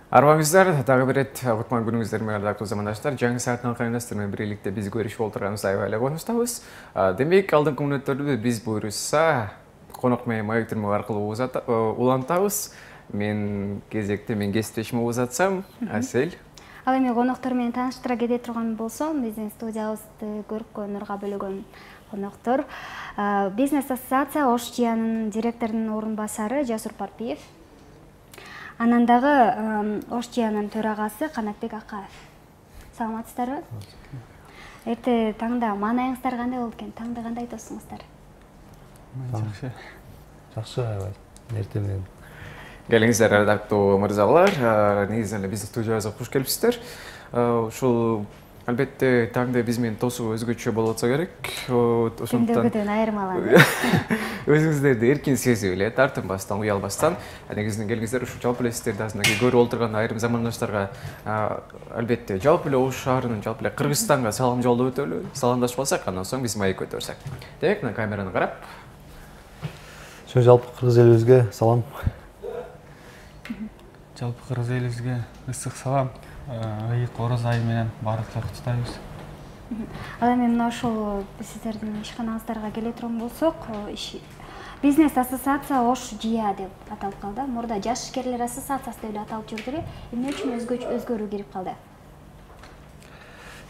Армаңыздар, тағы бір рет құтман күніңіздермен ардақтуу замандаштар. Жаңы сааттан кайнастырмен бірlikte біз көрішіп отырғанымыз айбайлап оныстабыз. Демек, алдыңғы мүнөттөрдү біз буйруса, конок менен маектирме аркылуу улантабыз. Мен кезекте мен кесиптешиме узатсам, Асель. Ал эми коноктор менен тааныштыра кете турган болсом, биздин студиябызды көрккө нурга бөлөгөн коноктор. Бизнес ассоциация Ош ЖИАнын директорунун орун басары Жасур Парпиев. Анан дагы Ош ЖИАнын төрагасы Канатбек Акаев. Саламатсыздарбы? Эрте таңда маанайыңыздар кандай болду экен? Таңда кандай тосуңуздар? Жакшы аябай. Эрте менен. Келиңиздер, ардактуу мырзалар. Негизинен эле биздин студиябызга куш келипсиздер. Ушул албетте таңда биз менен тосуу өзгөчө болуп атса керек. Ошондуктан күндөгүдөн айырмаланып. Өзүңүздөрдү эркин сезип эле, тартынбастан, уялбастан, негизинен келиңиздер ушу жалпы эле сиздерди азыркы көрүп отурган айрым замандаштарга албетте жалпы эле Ош шаарынын, жалпы эле Кыргызстанга салам жолдоп өтөлү. Саламдашып алсак, андан соң биз маек өтөрсөк. Демек, мына камераны карап. Жалпы кыргыз элибизге салам. Жалпы кыргыз элибизге ысык салам. Ыйык ороз айы менен баардыгы куттуктайбыз. Ал эми мына ошол сиздердин ишканаңыздарга келе турган болсок, бизнес ассоциация Ош ЖИА деп аталып калды. Мурда жаш ишкерлер ассоциациясы деп эле аталып жүрдү эле. Эмне үчүн өзгөрүү кирип калды?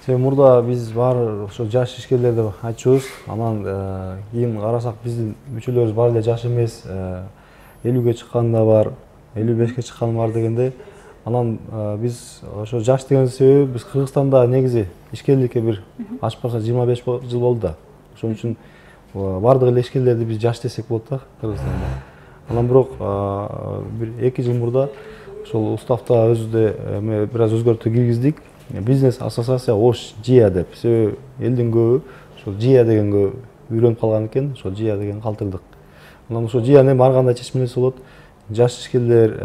Мурда биз баары ошо жаш ишкерлер деп айтчубуз. Анан кийин карасак биздин мүчөлөрүбүз баары эле жаш эмес, 50ге чыккан да бар, 55ке чыккан бар дегенде. Анан биз ошо жаш деген себеби биз Кыргызстанда негизи ишкерликке бир ашпаса 25 жыл болду да. Ошон үчүн бардык эле ишкерлерди биз жаш десек болот да Кыргызстанда. Анан бирок бир 2 жыл мурда ошол уставта өзүбүздө бир аз өзгөртүү киргиздик. Бизнес ассоциация Ош ЖИА деп. Себеби элдин көбү ошол ЖИА дегенге үйрөнүп калган экен, ошол ЖИА деген калтырдык. Анан ошол ЖИАны эми ар кандай чечмелесе болот. Жаш ишкерлер,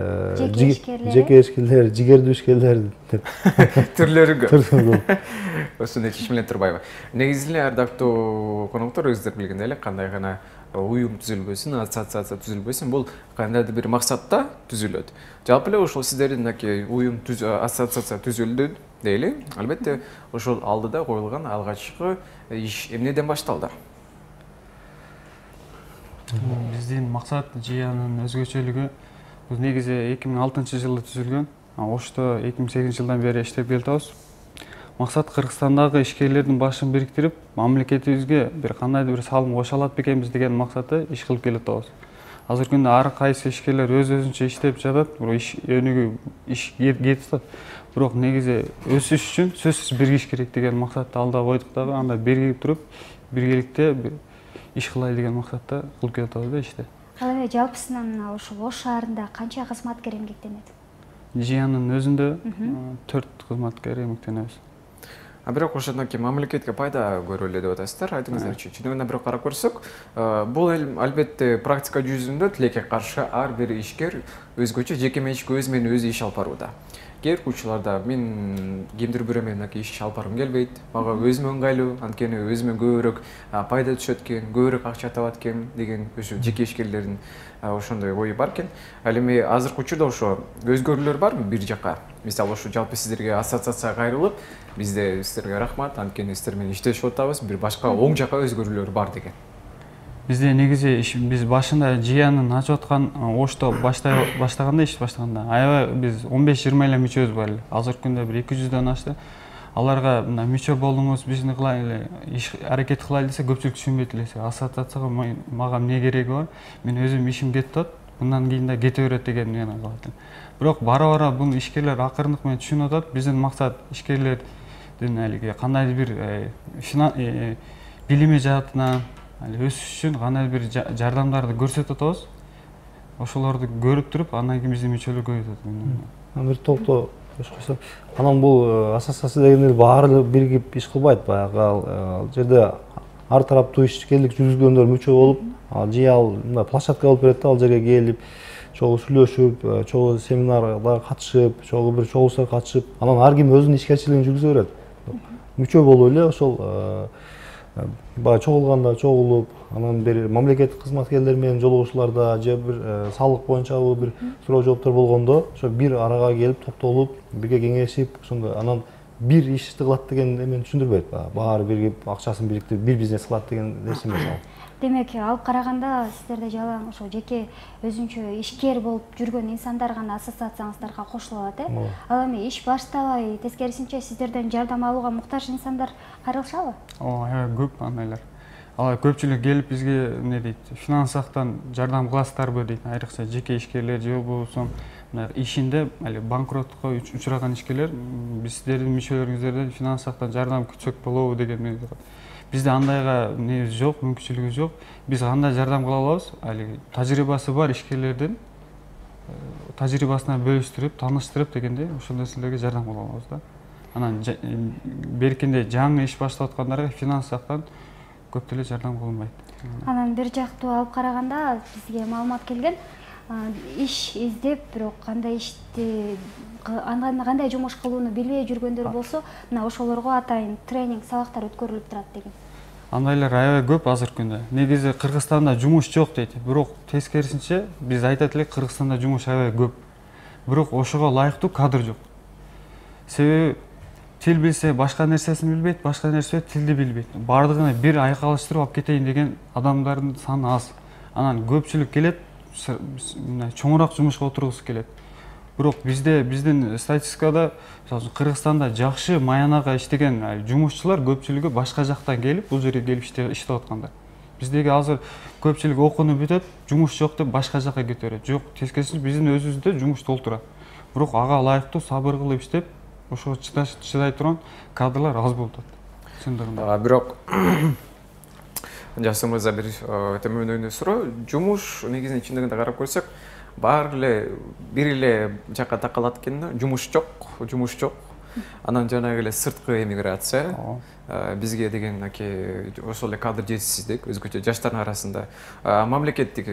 жеке ишкерлер, жигердүү ишкерлер деп. Түрлөрү көп. Ошондой чечмеленип турбайбы? Негизинен ардактуу коноктор, өзүңүздөр билгендей эле кандай гана уюм түзүлбөсүн, ассоциация түзүлбөсүн, бул кандайдыр бир максатта түзүлөт. Жалпы эле ошол сиздердин уюм ассоциация түзүлдү дейли. Албетте, ошол алдыда коюлган алгачкы иш эмнеден башталды? Биздин максат ЖИАнын өзгөчөлүгү бул негизи 2006-жылы түзүлгөн. Ошто 2008 жылдан бери иштеп келатабыз. Максат Кыргызстандагы ишкерлердин башын бириктирип, мамлекетибизге бир кандайдыр бир салым кошо алат бекенбиз деген максатта иш кылып келатабыз. Азыркы күндө ар кайсы ишкерлер өз-өзүнчө иштеп жатат, бирок иш өнүгүү иш кетип атат. Бирок негизи өсүш үчүн сөзсүз биригиш керек деген максатты алда койдук дагы, анда биригип туруп, биргеликте иш кылайлы деген максатта кылып келатабыз да ишти. Ал эми жалпысынан ошол Ош шаарында канча кызматкер эмгектенет? ЖИАнын өзүндө 4 кызматкер эмгектенебиз. Бирок ошондон кийин мамлекетке пайда көрөлү эле деп атасыздар, айтыңыздарчы. Чындыгында бирок карап көрсөк, бул албетте практика жүзүндө тилекке каршы ар бир ишкер өзгөчө жеке менчикке өзү менен өзү иш алып барууда. Кээ бир учурларда мен кимдир бирөө менен иш алып баргым келбейт, мага өзүмө ыңгайлуу, анткени өзүмө көбүрөөк пайда түшөт экен, көбүрөөк акча табат экен деген ошо жеке ишкерлердин ошондой ою бар экен. Ал эми азыркы учурда ошо өзгөрүүлөр барбы бир жакка? Мисалы ошо жалпы сиздерге ассоциацияга кайрылып, бизде сиздерге рахмат, анткени сиздер менен иштешип атабыз, бир башка оң жакка өзгөрүүлөр бар деген. Бизде негизи биз башында ЖИАнын ачып аткан Ошто баштаганда иш баштаганда аябай биз 15-20 эле мүчөбүз бар эле. Азыркы күндө бир 200дөн ашты. Аларга мына мүчө болуңуз, бизни кылайлы, иш аракет кылайлы десе көпчүлүк түшүнбөйт эле. Ассоциацияга мага эмне кереги бар? Мен өзүм ишим кетип атат, мындан кийин да кете берет деген гана калат. Бирок бара-бара буну ишкерлер акырындык менен түшүнүп атат. Биздин максат ишкерлердин алиги кандайдыр бир билими жаатынан өсүш үчүн кандайдыр бир жардамдарды көрсөтүп атабыз. Ошолорду көрүп туруп, андан кийин биздин мүчөлөр көбөйөт. Бир топто кошкойсо, анан бул ассоциация дегенде баары биригип иш кылбайт. Баягы ал жерде ар тараптуу ишкерлик жүргүзгөндөр мүчө болуп, ЖИА мындай площадка болуп берет да, ал жерге келип, чогуу сүйлөшүп, чогуу семинарга катышып, чогуу бир чогулуштарга катышып, анан ар ким өзүнүн ишкерчилигин жүргүзө берет. Мүчө болуп эле ошол баягы чогулганда чогулуп, анан бир мамлекеттик кызматкерлер менен жолугушууларда же бир салык боюнчабы бир суроо жооптор болгондо ошо бир арага келип токтолуп, бирге кеңешип, ошондо анан бир ишти кылат деген эмени түшүндүрбөйт. Баары биригип акчасын бириктирип бир бизнес кылат деген нерсе эмес ал. Демек, алып караганда сиздерде жалаң ошо жеке өзүнчө ишкер болуп жүргөн инсандар гана ассоциацияңыздарга кошулат, э? Ал эми иш баштабай, тескерисинче сиздерден жардам алууга муктаж инсандар кайрылышабы? Ооба, көп андайлар. Алар көпчүлүк келип бизге эмне дейт, финанс жактан жардам кыласыздарбы дейт, айрыкча жеке ишкерлер же болбосо ишинде банкроттукка учураган ишкерлер сиздердин мүчөлөрүңүздөрдөн финанс жактан жардам күтсөк болобу деген. Бизде андайга негиз жок, мүмкүнчүлүгү жок. Биз кандай жардам кыла алабыз? Алиги тажрыйбасы бар ишкерлердин тажрыйбасына бөлүштүрүп, тааныштырып дегенде ошол нерселерге жардам кыла алабыз да. Анан беркинде жаңы иш баштап аткандарга финанс жактан көп деле жардам кылынбайт. Анан бир жактуу алып караганда бизге маалымат келген, иш издеп, бирок кандай ишти кандай жумуш кылууну билбей жүргөндөр болсо, мына ошолорго атайын тренинг, сабактар өткөрүлүп турат деген. Андайлар аябай көп азыркы күндө. Негизи Кыргызстанда жумуш жок дейт. Бирок тескерисинче биз айтат элек Кыргызстанда жумуш аябай көп. Бирок ошого ылайыктуу кадр жок. Себеби тил билсе башка нерсесин билбейт, башка нерсе тилди билбейт. Бардыгына бир айкалыштырып алып кетейин деген адамдардын саны аз. Анан көпчүлүк келет, чоңураак жумушка отургусу келет. Бирок биздин статистикада Кыргызстанда жакшы маянага иштеген жумушчулар көпчүлүгү башка жактан келип, бул жерге келип иштеп аткандар. Биздеги азыр көпчүлүк окууну бүтөт, жумуш жок деп башка жакка кетет. Жок, тескерисинче биздин өзүбүздө жумуш толтура. Бирок ага ылайыктуу сабыр кылып иштеп, ошого чыдай турган кадрлар аз болуп атат. Чындыгында. Бирок Жасым мырза бир төмөндөгүндөй суроо, жумуш негизинен чындыгында карап көрсөк, бир эле жакка такалат экен, жумуш жок. Анан жанагы эле сырткы эмиграция, бизге деген ошол эле кадр жетишсиздик, өзгөчө жаштардын арасында мамлекеттик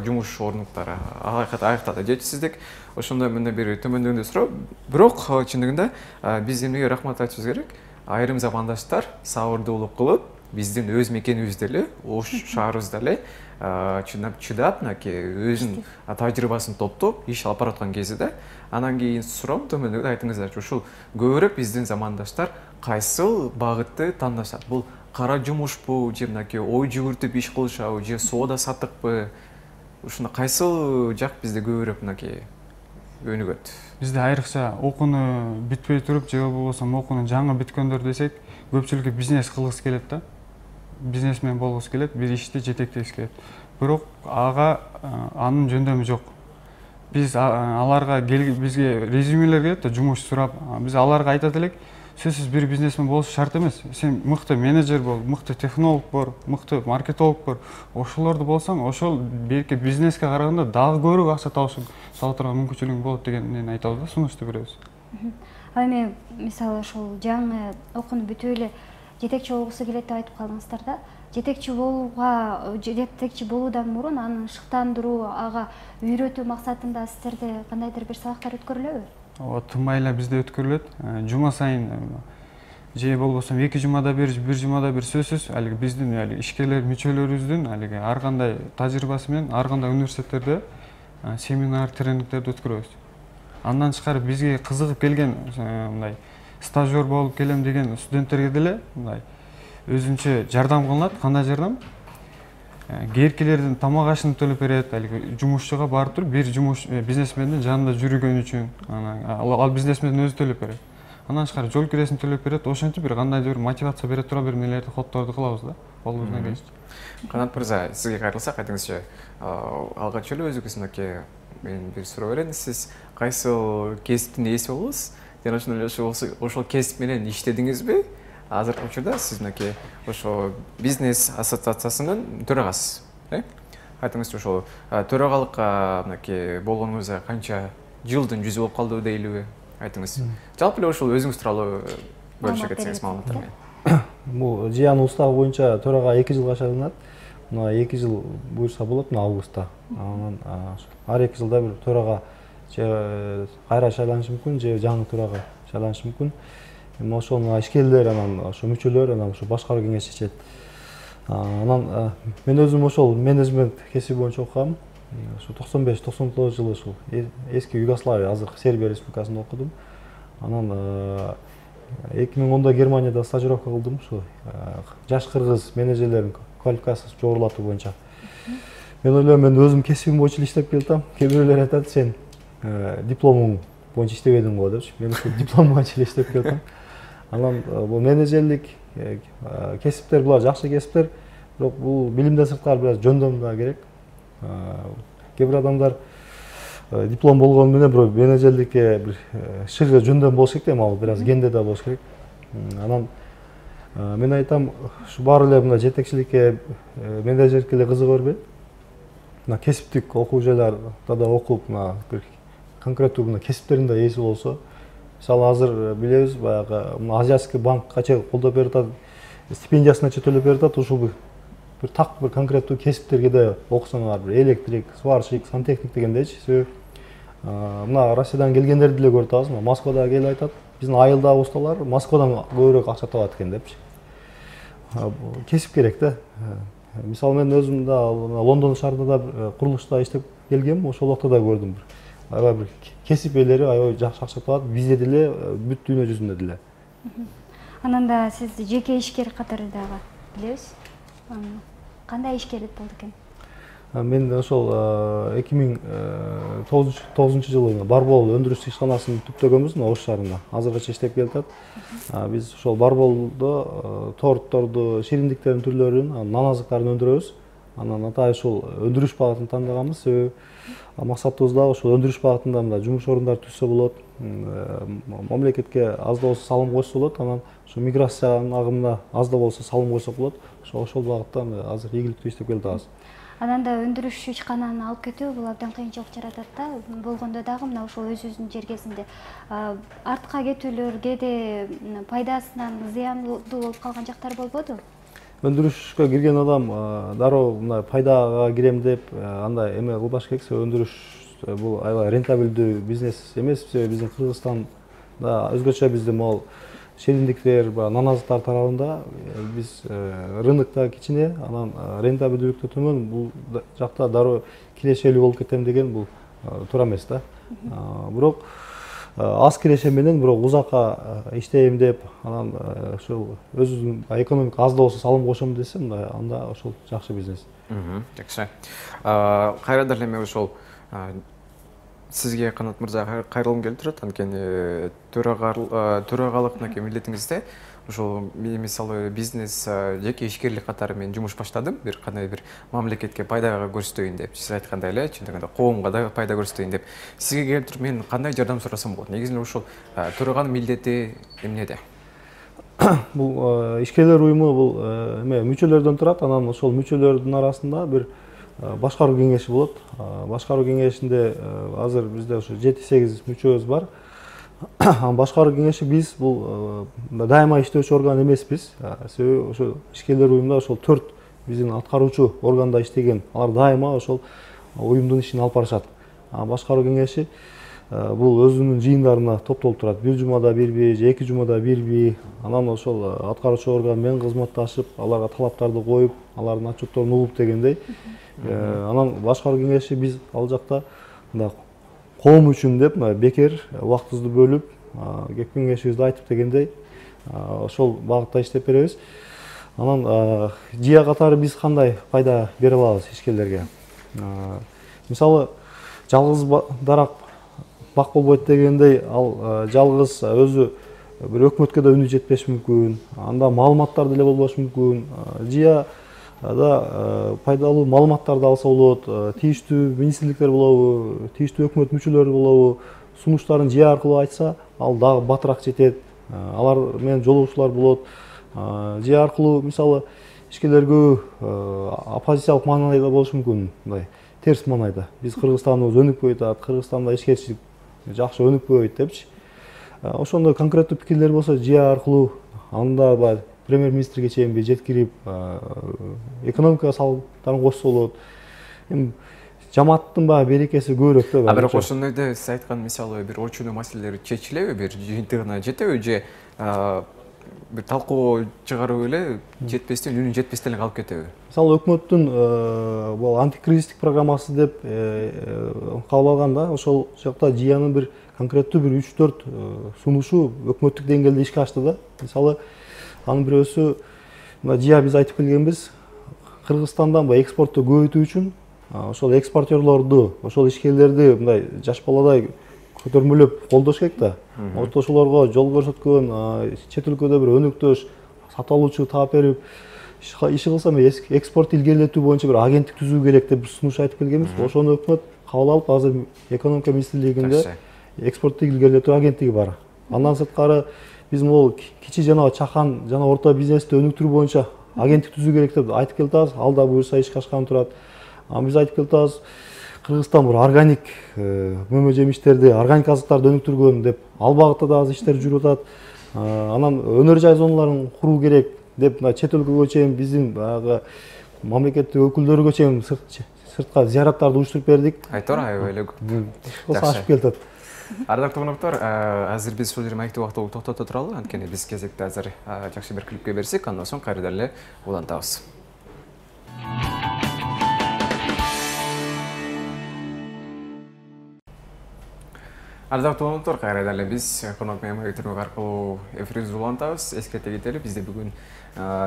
жумуш орнуктары аяктарда жетишсиздик. Ошондо мындай бир төмөндөгүндөй суроо, бирок чындыгында биз эмнеге рахмат айтышыбыз керек? Айрым замандаштар сабырдуулук кылып, биздин өз мекенибизде эле, Ош шаарыбызда эле чыдап, өзүнүн тажрыйбасын топтоп, иш алып бараткан кезде, анан кийин суроом төмөндөгү айтыңыздарчы, ушул көбүрөөк биздин замандаштар кайсыл багытты тандашат? Бул кара жумушпу, же ой жүгүртүп иш кылышабы, же соода сатыкпы? Ушуна кайсыл жак бизде көбүрөөк өнүгөт? Бизде айрыкча окууну бүтпөй туруп, же болбосо окууну жаңы бүткөндөр десек, көпчүлүгү бизнес кылгысы келет да. Бизнесмен болгусу келет, бир ишти жетектегиси келет. Бирок анын жөндөмү жок. Биз аларга бизге резюмелер келет да, жумуш сурап, биз аларга айтат элек, сөзсүз бир бизнесмен болуш шарт эмес. Сен мыкты менеджер бол, мыкты технолог бол, мыкты маркетолог бол. Ошолорду болсоң, ошол берки бизнеске караганда дагы көбүрөөк акча сала турган мүмкүнчүлүгүң болот дегенди айтабыз да, сунушту беребиз. Ал эми мисалы ошол жаңы окууну бүтүп эле жетекчи болгусу келет деп айтып калдыңыздар да. Жетекчи болуудан мурун аны шыктандыруу, ага үйрөтүү максатында сиздерде кандайдыр бир сабактар өткөрүлөбү? Ооба, тынбай бизде өткөрүлөт. Жума сайын же болбосо 2 жумада бир, 1 жумада бир сөзсүз алиги биздин ишкерлер мүчөлөрүбүздүн ар кандай тажрыйбасы менен ар кандай университеттерде семинар, тренингдерди өткөрөбүз. Андан тышкары бизге кызыгып келген мындай стажер болуп келем деген студенттерге деле мындай өзүнчө жардам кылынат. Кандай жардам? Керкилердин тамак ашын төлөп берет, алиги жумушчуга барып туруп бир бизнесмендин жанында жүргөн үчүн, ал бизнесмендин өзү төлөп берет. Андан тышкары жол киресин төлөп берет, ошентип бир кандайдыр бир мотивация бере тура бир нелерди, ходдорду кылабыз да. Колубуздан келишинче. Канат мырза, сизге кайрылсак, айтыңызчы, алгач эле өзүңүзгө мен бир суроо берейин. Сиз кайсыл кесиптин ээси болобуз? Жана ошол кесип менен иштедиңизби? Азыркы учурда сиз ошо бизнес ассоциациясынын төрагасысыз, э? Айтыңызчы, ошол төрагалыкка болгонуңузга канча жылдын жүзү болуп калды дейлиби? Айтыңыз. Жалпы эле ошол өзүңүз тууралуу бөлүшө кетсеңиз маалыматтар менен. Бул ЖИАН уставы боюнча төрага 2 жылга шайланат. Мына 2 жыл буюрса болот, мына августта. Анан ар 2 жылда бир төрага же кайра шайланышы мүмкүн, же жаңы төрага шайланышы мүмкүн. Ошол ишкерлер анан ошо мүчөлөр анан ошо башкаруу кеңеши чечет. Анан мен өзүм ошол менеджмент кесиби боюнча окугам. Ошо 95-99 жылы ушул эски Югославия, азыркы Сербия республикасында окудум. Анан 2010 Германияда стажировка кылдым, ушу жаш кыргыз менеджерлердин квалификациясын жогорулатуу боюнча. Мен ойлойм, мен өзүм кесибим боюнча эле иштеп келатам. Кээ бирөөлөр айтат, сен дипломуң боюнча иштебедиң го депчи. Мен ушул диплом боюнча эле иштеп келатам. Анан бул менеджерлик кесиптер, булар жакшы кесиптер, бирок бул билимден сырткары бир аз жөндөм да керек. Кээ бир адамдар диплом болгону менен бирок менеджерликке бир шыгы жөндөм болуш керек да, ал бир аз генде да болуш керек. Анан мен айтам, ушу баары эле мына жетекчиликке, менеджерликке эле кызыга бербей, мына кесиптик окуу жайларда да окуп, мына бир конкреттүү мына кесиптердин да ээси болсо, мисалы азыр билебиз, баягы Азиатский банк кача колдоп берип атат, стипендиясын ача төлөп берип атат, ушул бир так бир конкреттүү кесиптерге да окусаңар, бир электрик, сварщик, сантехник дегендейчи. Себеби мына Россиядан келгендерди деле көрүп атабыз. Москвада келип айтат, биздин айылдагы усталар Москвадан көбүрөөк акча табат экен депчи. Кесип керек да. Мисалы мен өзүм да Лондон шаарында да курулушта иштеп келгем, ошол убакта да көрдүм. Аябай бир кесип ээлери аябай жакшы акча табат, бизде деле, бүт дүйнө жүзүндө деле. Анан да сиз жеке ишкер катары дагы билебиз. Кандай ишкерлик болду экен? Мен ошол 2009 жылы Барбол өндүрүш ишканасынын түптөгөнбүз, Ош шаарында. Азыркыча иштеп келатат. Биз ошол Барболдо тортторду, шириндиктердин түрлөрүн, нан азыктарын өндүрөбүз. Анан атайын ошол өндүрүш багытын тандыганбыз. Себеби максатыбыз да ошол өндүрүш багытында мына жумуш орундары түзсө болот, мамлекетке аз да болсо салым койсо болот, анан ошо миграциянын агымына аз да болсо салым койсок болот. Ошол багытта азыр ийгиликтүү иштеп келатабыз. Анан да өндүрүш ишкананы алып кетүү бул абдан кыйынчылык жаратат да. Болгондо дагы мына ошол өзүбүздүн жергесинде артка кетүүлөр, кээде пайдасынан зыяндуу болуп калган жактар болбоду? Өндүрүшкө кирген адам дароо мына пайдага кирем деп андай эме кылбаш керек. Өндүрүш бул аябай рентабелдүү бизнес эмес. Биздин Кыргызстанда өзгөчө биздин могул шириндиктер, нан азыктар тарабында биз рынокто кичине, анан рентабелдүүлүктө төмөн, бул жакта дароо кирешелүү болуп кетем деген бул туура эмес да. Бирок аз киреше менен бирок узакка иштейм деп, анан ошол өзүнүн экономика аз да болсо салым кошом десе, анда ошол жакшы бизнес. Жакшы. Кайрадан эле мен ошол сизге Канат мырза кайрылгым келип турат. Анткени төрагалык милдетиңизде ошол мисалы бизнес, жеке ишкерлик катары мен жумуш баштадым. Бир кандай бир мамлекетке пайда көрсөтөйүн деп, сиз айткандай эле, чындыгында коомго да пайда көрсөтөйүн деп. Сизге келип туруп мен кандай жардам сурасам болот? Негизинен ошол төраганын милдети эмнеде? Бул ишкерлер уюму бул эме мүчөлөрдөн турат. Анан ошол мүчөлөрдүн арасында бир башкаруу кеңеши болот. Башкаруу кеңешинде азыр бизде ошо 7-8 мүчөбүз бар. Башкаруу кеңеши биз бул дайыма иштөөчү орган эмеспиз. Себеби ошо ишкерлер уюмунда ошол 4 биздин аткаруучу органда иштеген. Алар дайыма ошол уюмдун ишин алып барышат. Башкаруу кеңеши бул өзүнүн жыйындарына топтолуп турат. Бир жумада бирби, же 2 жумада бирби. Анан ошол аткаруучу орган менен кызматташып, аларга талаптарды коюп, алардын отчетторун угуп дегендей. Анан башкаруу кеңеши биз ал жакта мындай коом үчүн деп бекер убактыбызды бөлүп, кеңешибизди айтып дегендей ошол багытта иштеп беребиз. Анан жыя катары биз кандай пайда бере алабыз ишкерлерге? Мисалы, жалгыз дарак бак болбойт дегендей, ал жалгыз өзү бир өкмөткө да үнү жетпеш мүмкүн, анда маалыматтар деле болбош мүмкүн. Жыя да пайдалуу маалыматтарды алса болот, тийиштүү министрликтер болобу, тийиштүү өкмөт мүчөлөрү болобу, сунуштарын жыя аркылуу айтса, ал дагы батыраак жетет. Алар менен жолугушуулар болот. Жыя аркылуу мисалы ишкерлерге оппозициялык маанайда болушу мүмкүн, мындай терс маанайда. Биз Кыргызстаныбыз өнүкпөй атат, Кыргызстанда ишкерчилик жакшы өнүкпөйт депчи. Ошондой конкреттүү пикирлер болсо, жыя аркылуу анда бар премьер-министрге чейин жеткирип, экономика салымдарын кошсо болот. Эми жамааттын берекеси көбүрөөк да. Бирок ошондойдо сиз айткан мисалы бир очууну маселелер чечилеби, бир жыйынтыгына жетеби, же бир талкуу чыгарып эле жетпестен үнүн жетпестен эле калып кетеби? Мисалы өкмөттүн бул антикризистик программасы деп кабыл алган да, ошол жакта ЖИАнын бир конкреттүү бир 3-4 сунушу өкмөттүк деңгээлде ишке ашты да. Мисалы анын бирөөсү мына ЖИА биз айтып келгенбиз, Кыргызстандан экспортту көбөйтүү үчүн ошол экспортерлорду, ошол ишкерлерди мындай жаш баладай көтөрмөлөп колдош керек да. Ошолорго жол көрсөткөн, чет өлкөдө бир өнөктөш сатып алуучу таап берип, иши кылса экспорт илгерилетүү боюнча бир агенттик түзүү керек деп сунуш айтып келгенбиз. Ошону өкмөт кабыл алып, азыр экономика министрлигинде экспортту илгерилетүү агенттиги бар. Андан сырткары биз могул кичи жана чакан жана орто бизнести өнүктүрүү боюнча агенттик түзүү керек деп айтып келатабыз. Ал да буюрса ишке ашкан турат. Биз айтып келатабыз, Кыргызстан бир органик мөмө жемиштерди, органик азыктарды өнүктүргөн деп ал багытта да азыр иштер жүрүп атат. Анан өнөр жай зоналарын куруу керек деп чет өлкөгө чейин биздин баягы мамлекеттик өкүлдөргө чейин сыртка зыяраттарды уюштуруп бердик. Айтор аябай эле көп ашып келатат. Ардактуу коноктор, азыр биз ушул жерде маектик убакытты токтото туралы, анткени биз кезекте азыр жакшы бир клипке берсек, андан соң кайрадан эле улантабыз. Ардактуу коноктор, кайрадан эле биз конок менен маектик аркылуу эфирибизди улантабыз. Эскерте кетели, бизде бүгүн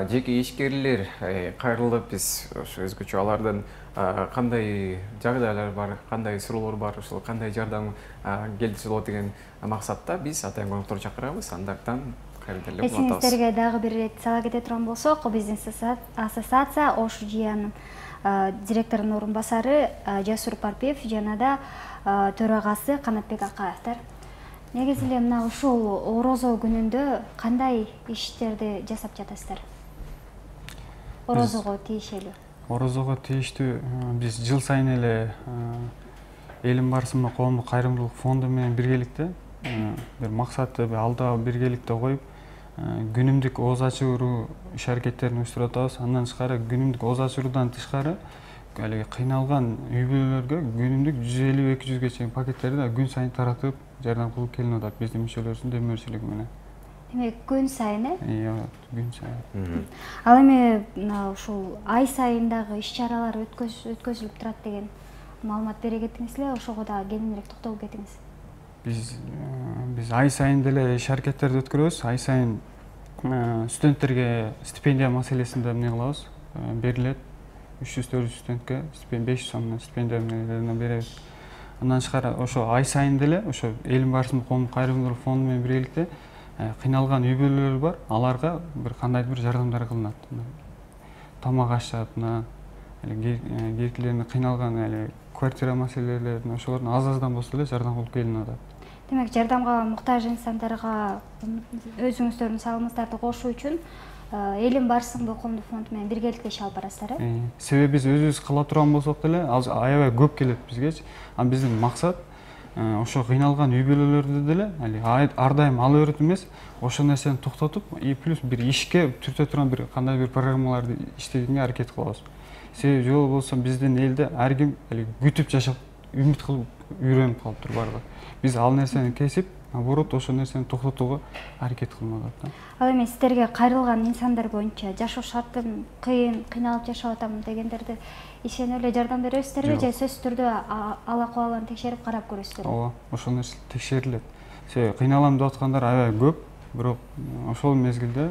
жеке ишкерлер кайрылып, биз ошо өзгөчө алардын кандай жагдайлар бар, кандай суроолор бар, ошол кандай жардам келтирсе болот деген максатта биз атайын конокторду чакырабыз. Андактан кайрадан эле улантабыз. Эсиңиздерге дагы бир ирет сала кете турган болсок, Бизнес ассоциация Ош ЖИАнын директорунун орун басары Жасур Парпиев жана да төрагасы Канатбек Акаевтер. Негизи эле мына ушул орозо күнүндө кандай иштерди жасап жатасыздар? Орозого тийиштүү. Орозого тийиштүү биз жыл сайын эле Элим барысында коомдук кайрымдуулук фонду менен биргеликте бир максатты алда биргеликте коюп, күнүмдүк ооз ачыруу иш аракеттерин уюштуруп атабыз. Андан тышкары күнүмдүк ооз ачыруудан тышкары кыйналган үй бүлөлөргө күнүмдүк 150-200ге чейин пакеттерди күн сайын таратып жардам кылып келинип атат биздин мүчөлөрүбүздүн демөөрчүлүгү менен. Демек күн сайын күн сайын. Ал эми ушул ай сайын дагы иш-чаралар өткөзүлүп турат деген маалымат бере кеттиңиз эле, ошого да кененирээк токтолуп кетиңиз. Биз ай сайын деле иш аракеттерди өткөрөбүз. Ай сайын студенттерге стипендия маселесинде эмне кылабыз? Берилет. 300-400 студентке 500 сомдон стипендия менен беребиз. Андан тышкары ошо ай сайын деле ошо Элим барысында коомдук кайрымдуулук фонду менен биргеликте кыйналган үй бүлөлөр бар, аларга бир кандайдыр бир жардамдар кылынат. Тамак ашат, керкилерин кыйналган квартира маселелерин ошолордун аз-аздан болсо деле жардам кылып келинип атат. Демек, жардамга муктаж инсандарга өзүңүздөрдүн салымыңыздарды кошуу үчүн Элим барысында коомдук фонд менен биргеликте иш алып барасыздар, Себеби биз өзүбүз кыла турган болсок деле аябай көп келет бизгечи. Биздин максат ошо кыйналган үй бүлөлөрдү деле ар дайым ала берет эмес, ошол нерсени токтотуп, плюс бир ишке түртө турган бир кандай бир программаларды иштегенге аракет кылабыз. Себеби жол болсо биздин элде ар ким күтүп жашап, үмүт кылып үйрөнүп калыптыр баардыгы. Биз ал нерсени кесип, наоборот ошол нерсени токтотууга аракет кылмак атат. Ал эми сиздерге кайрылган инсандар боюнча жашоо шартым кыйналып жашап атам дегендерди ишенип эле жардам бересиздерби же сөзсүз түрдө ал акыбалын текшерип карап көрөсүздөр? Ооба, ошол нерсе текшерилет. Себеби кыйналам деп аткандар аябай көп, бирок ошол мезгилде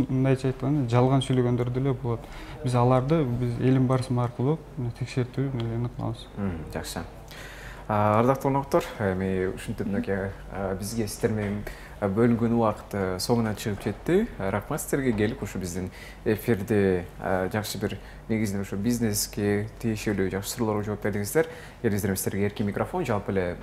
мындайча айтканда жалган сүйлөгөндөр деле болот. Биз аларды Элим барысында аркылуу текшертүү нелерин кылабыз. Жакшы. Ардактуу коноктор, эми ушинтип бизге сиздер менен бөлүнгөн убакыт соңуна чыгып жетти. Рахмат сиздерге келип ушу биздин эфирде жакшы бир негизинен ушу бизнеске тиешелүү жакшы суроолорго жооп бердиңиздер. Элиңиздер сиздерге эркин микрофон, жалпы эле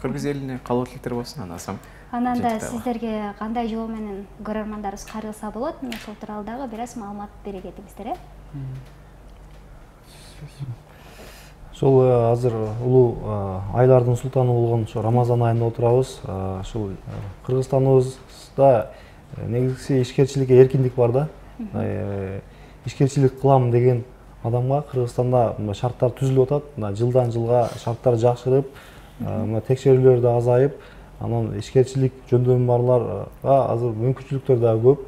кыргыз элине каалоо тилектер болсун, андан соң. Анан да сиздерге кандай жол менен көрөрмандарыбыз кайрылса болот, мына ошол тууралуу дагы бир аз маалымат бере кетиңиздер, Ошол азыр улуу айлардын султаны болгон ошо Рамазан айында отурабыз. Ушул Кыргызстаныбызда негизгиси ишкерчиликке эркиндик бар да. Ишкерчилик кылам деген адамга Кыргызстанда шарттар түзүлүп атат. Жылдан жылга шарттар жакшырып, текшерүүлөр да азайып, Анан ишкерчилик жөндөмү барларга азыр мүмкүнчүлүктөр дагы көп.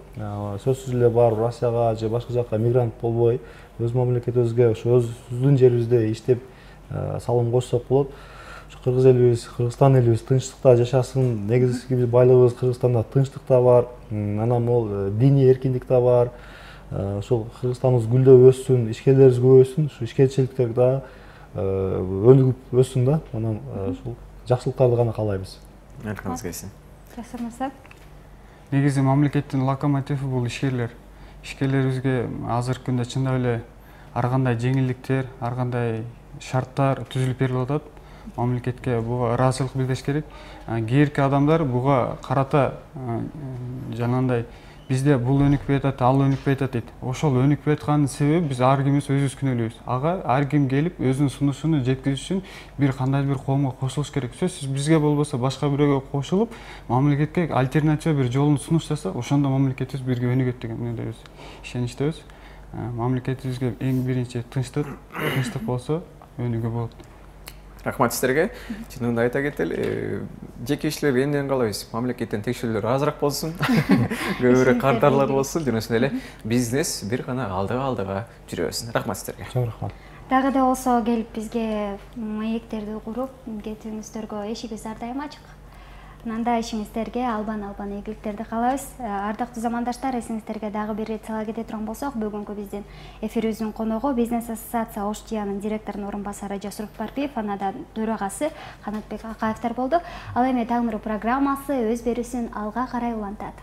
Сөзсүз эле барып Россияга же башка жакка мигрант болбой, өз мамлекетибизге, ошо өзүбүздүн жерибизде иштеп салым кошсок болот. Кыргыз элибиз, Кыргызстан элибиз тынчтыкта жашасын. Негизги биз байлыгыбыз Кыргызстанда тынчтык да бар. Анан могул диний эркиндик да бар. Ошол Кыргызстаныбыз гүлдөп өссүн, ишкерлерибиз көбөйсүн, ушу ишкерчиликтер да өнүгүп өссүн да. Анан ушул жакшылыктарды гана каалайбыз. Айткыңыз келсин. Жасыр мырза. Негизи мамлекеттин локомотиви бул ишкерлер. Ишкерлерибизге азыркы күндө чындап эле ар кандай жеңилдиктер, ар кандай шарттар түзүлүп берилип атат. Мамлекетке буга ыраазычылык билдириш керек. Кээрки адамдар буга карата жанагындай бизде бул өнүкпөй атат, ал өнүкпөй атат дейт. Ошол өнүкпөй атканын себеби биз ар кимибиз өзүбүз күнөөлөйбүз. Ага ар ким келип өзүнүн сунушун жеткизиш үчүн бир кандайдыр бир коомго кошулуш керек. Сөзсүз бизге болбосо башка бирөөгө кошулуп, мамлекетке альтернатива бир жолун сунуштаса, ошондо мамлекетибиз бирге өнүгөт деген мындайбыз. Ишеничтебиз. Мамлекетибизге эң биринчи тынчтык болсо өнүгүү болот. Рахмат сіздерге. Чынында айта кетели, жеке ишчилерге эмнеден каалайбыз? Мамлекеттен текшерүүлөр азыраак болсун, көбүрөөк кантарлар болсун, жана ошондой эле бизнес бир гана алдыга жүрө берсин. Рахмат сіздерге. Чоң рахмат. Дагы да болсо келип бизге маектерди куруп кетүүңүздөргө эшигибиз ар дайым ачык. Нанда ишиңиздерге албан ийгиликтерди каалайбыз. Ардактуу замандаштар, эсиңиздерге дагы бир рет сала кете турган болсок, бүгүнкү биздин эфирибиздин коногу Бизнес ассоциация ОШ директорунун орун басары Жасур Парпиев, андан төрагасы Канатбек Акаевтер болду. Ал эми Таңыруу программасы өз берүүсүн алга карай улантат.